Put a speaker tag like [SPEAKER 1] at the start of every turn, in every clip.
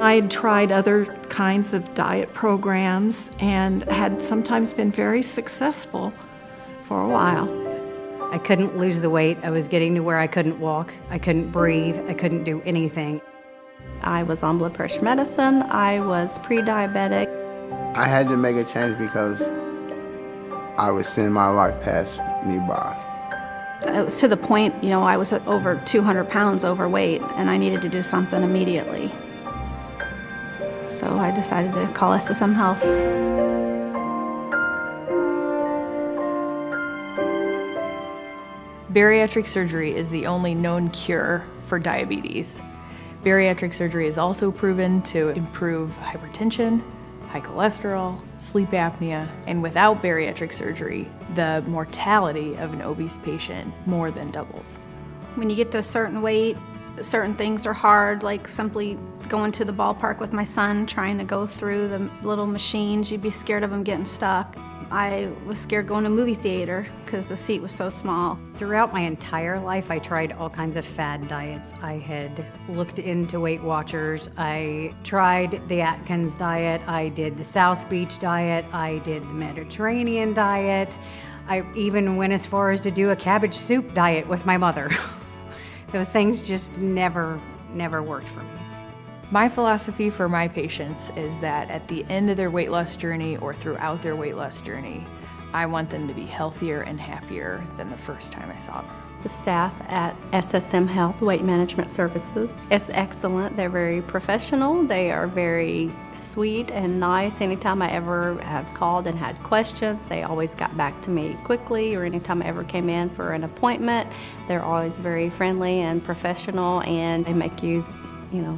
[SPEAKER 1] I had tried other kinds of diet programs and had sometimes been very successful for a while.
[SPEAKER 2] I couldn't lose the weight. I was getting to where I couldn't walk, I couldn't breathe, I couldn't do anything.
[SPEAKER 3] I was on blood pressure medicine, I was pre-diabetic.
[SPEAKER 4] I had to make a change because I was seeing my life pass me by.
[SPEAKER 3] It was to the point, I was over 200 pounds overweight and I needed to do something immediately. So I decided to call SSM Health.
[SPEAKER 5] Bariatric surgery is the only known cure for diabetes. Bariatric surgery is also proven to improve hypertension, high cholesterol, sleep apnea, and without bariatric surgery, the mortality of an obese patient more than doubles.
[SPEAKER 3] When you get to a certain weight, certain things are hard, like simply going to the ballpark with my son, trying to go through the little machines. You'd be scared of him getting stuck. I was scared going to a movie theater because the seat was so small.
[SPEAKER 2] Throughout my entire life, I tried all kinds of fad diets. I had looked into Weight Watchers. I tried the Atkins diet. I did the South Beach diet. I did the Mediterranean diet. I even went as far as to do a cabbage soup diet with my mother. Those things just never worked for me.
[SPEAKER 5] My philosophy for my patients is that at the end of their weight loss journey or throughout their weight loss journey, I want them to be healthier and happier than the first time I saw them.
[SPEAKER 3] The staff at SSM Health Weight Management Services is excellent. They're very professional. They are very sweet and nice. Anytime I ever have called and had questions, they always got back to me quickly, or anytime I ever came in for an appointment, they're always very friendly and professional, and they make you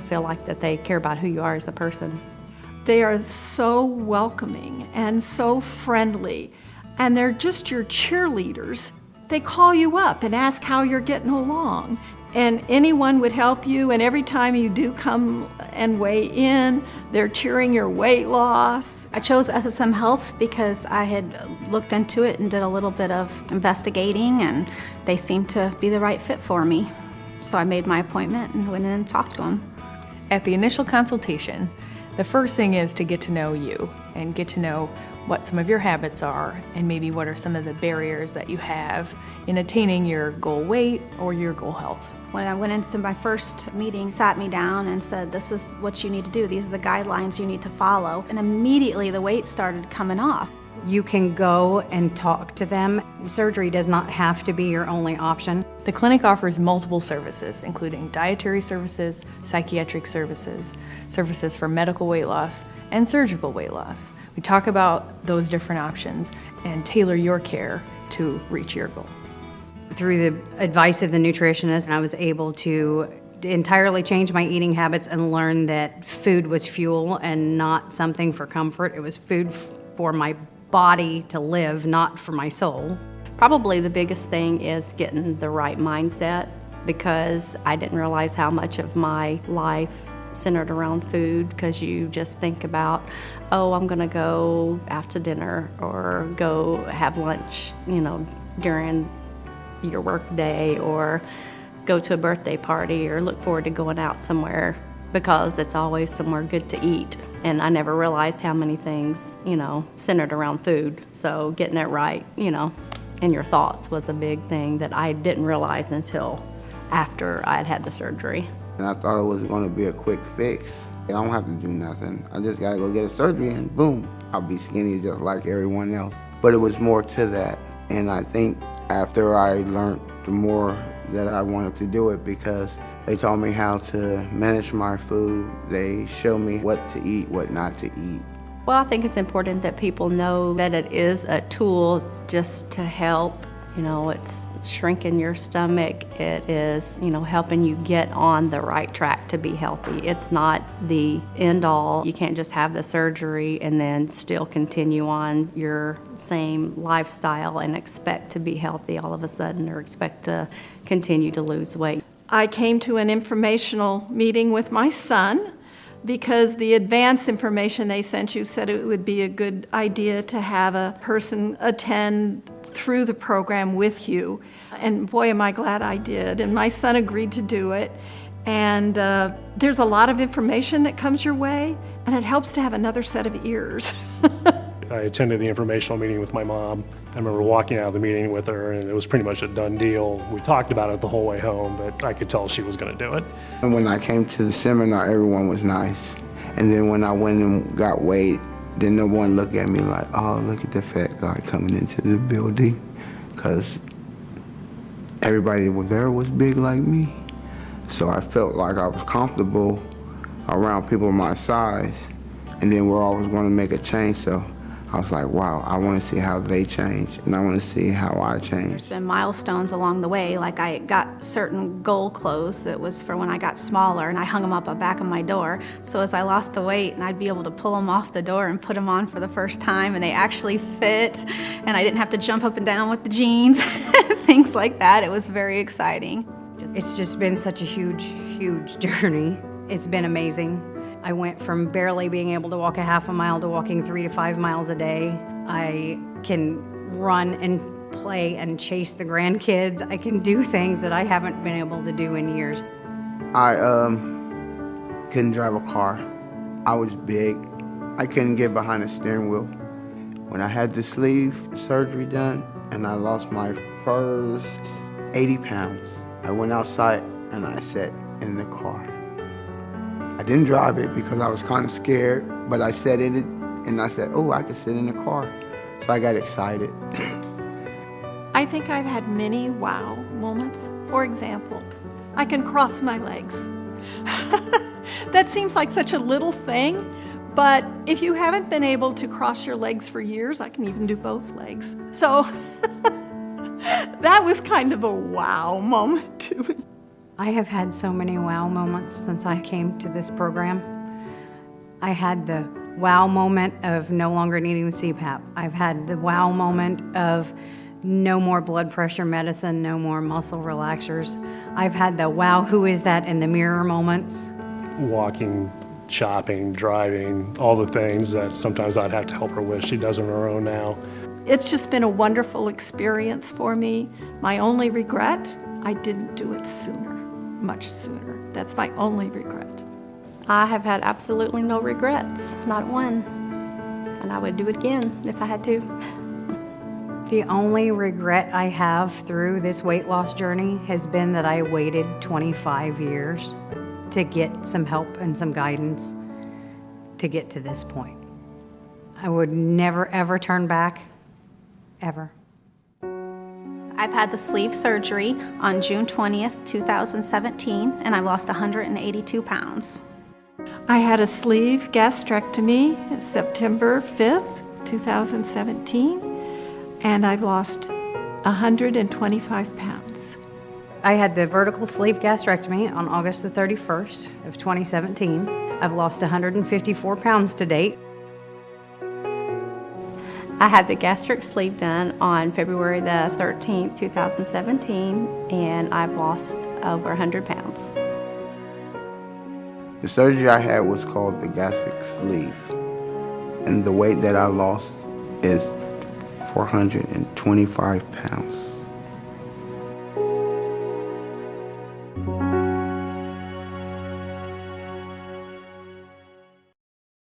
[SPEAKER 3] feel like that they care about who you are as a person.
[SPEAKER 1] They are so welcoming and so friendly, and they're just your cheerleaders. They call you up and ask how you're getting along, and anyone would help you, and every time you do come and weigh in, they're cheering your weight loss.
[SPEAKER 3] I chose SSM Health because I had looked into it and did a little bit of investigating, and they seemed to be the right fit for me. So I made my appointment and went in and talked to them.
[SPEAKER 5] At the initial consultation, the first thing is to get to know you and get to know what some of your habits are and maybe what are some of the barriers that you have in attaining your goal weight or your goal health.
[SPEAKER 3] When I went into my first meeting, sat me down and said, this is what you need to do. These are the guidelines you need to follow. And immediately the weight started coming off.
[SPEAKER 2] You can go and talk to them. Surgery does not have to be your only option.
[SPEAKER 5] The clinic offers multiple services, including dietary services, psychiatric services, services for medical weight loss, and surgical weight loss. We talk about those different options and tailor your care to reach your goal.
[SPEAKER 2] Through the advice of the nutritionist, I was able to entirely change my eating habits and learn that food was fuel and not something for comfort. It was food for my body to live, not for my soul.
[SPEAKER 3] Probably the biggest thing is getting the right mindset, because I didn't realize how much of my life centered around food, because you just think about, oh, I'm gonna go out to dinner or go have lunch, during your work day, or go to a birthday party, or look forward to going out somewhere because it's always somewhere good to eat. And I never realized how many things, centered around food. So getting it right, in your thoughts was a big thing that I didn't realize until after I had had the surgery.
[SPEAKER 4] And I thought it was gonna be a quick fix. I don't have to do nothing. I just gotta go get a surgery and boom, I'll be skinny just like everyone else. But it was more to that. And I think after I learned the more that I wanted to do it, because they taught me how to manage my food. They showed me what to eat, what not to eat.
[SPEAKER 3] Well, I think it's important that people know that it is a tool just to help. It's shrinking your stomach. It is, helping you get on the right track to be healthy. It's not the end all. You can't just have the surgery and then still continue on your same lifestyle and expect to be healthy all of a sudden, or expect to continue to lose weight.
[SPEAKER 1] I came to an informational meeting with my son because the advance information they sent you said it would be a good idea to have a person attend through the program with you. And boy, am I glad I did. And my son agreed to do it. And there's a lot of information that comes your way, and it helps to have another set of ears.
[SPEAKER 6] I attended the informational meeting with my mom. I remember walking out of the meeting with her, and it was pretty much a done deal. We talked about it the whole way home, but I could tell she was going to do it.
[SPEAKER 4] And when I came to the seminar, everyone was nice. And then when I went and got weighed, then no one looked at me like, oh, look at the fat guy coming into the building. Because everybody there was big like me. So I felt like I was comfortable around people my size. And then we're always going to make a change. So I was like, wow, I want to see how they change, and I want to see how I change.
[SPEAKER 7] There's been milestones along the way, like I got certain goal clothes that was for when I got smaller, and I hung them up the back of my door. So as I lost the weight, and I'd be able to pull them off the door and put them on for the first time, and they actually fit, and I didn't have to jump up and down with the jeans, things like that. It was very exciting.
[SPEAKER 2] It's just been such a huge, huge journey. It's been amazing. I went from barely being able to walk a half a mile to walking 3 to 5 miles a day. I can run and play and chase the grandkids. I can do things that I haven't been able to do in years.
[SPEAKER 4] I couldn't drive a car. I was big. I couldn't get behind the steering wheel. When I had the sleeve surgery done and I lost my first 80 pounds, I went outside and I sat in the car. I didn't drive it because I was kind of scared, but I sat in it and I said, oh, I could sit in the car. So I got excited.
[SPEAKER 1] I think I've had many wow moments. For example, I can cross my legs. That seems like such a little thing, but if you haven't been able to cross your legs for years, I can even do both legs. So that was kind of a wow moment to me.
[SPEAKER 2] I have had so many wow moments since I came to this program. I had the wow moment of no longer needing the CPAP. I've had the wow moment of no more blood pressure medicine, no more muscle relaxers. I've had the wow, who is that in the mirror moments.
[SPEAKER 6] Walking, shopping, driving, all the things that sometimes I'd have to help her with. She does on her own now.
[SPEAKER 1] It's just been a wonderful experience for me. My only regret, I didn't do it sooner, much sooner. That's my only regret.
[SPEAKER 3] I have had absolutely no regrets, not one. And I would do it again if I had to.
[SPEAKER 2] The only regret I have through this weight loss journey has been that I waited 25 years to get some help and some guidance to get to this point. I would never, ever turn back, ever.
[SPEAKER 7] I've had the sleeve surgery on June 20th, 2017, and I lost 182 pounds.
[SPEAKER 1] I had a sleeve gastrectomy September 5th, 2017, and I've lost 125 pounds.
[SPEAKER 2] I had the vertical sleeve gastrectomy on August the 31st of 2017. I've lost 154 pounds to date.
[SPEAKER 3] I had the gastric sleeve done on February the 13th, 2017, and I've lost over 100 pounds.
[SPEAKER 4] The surgery I had was called the gastric sleeve. And the weight that I lost is 425 pounds.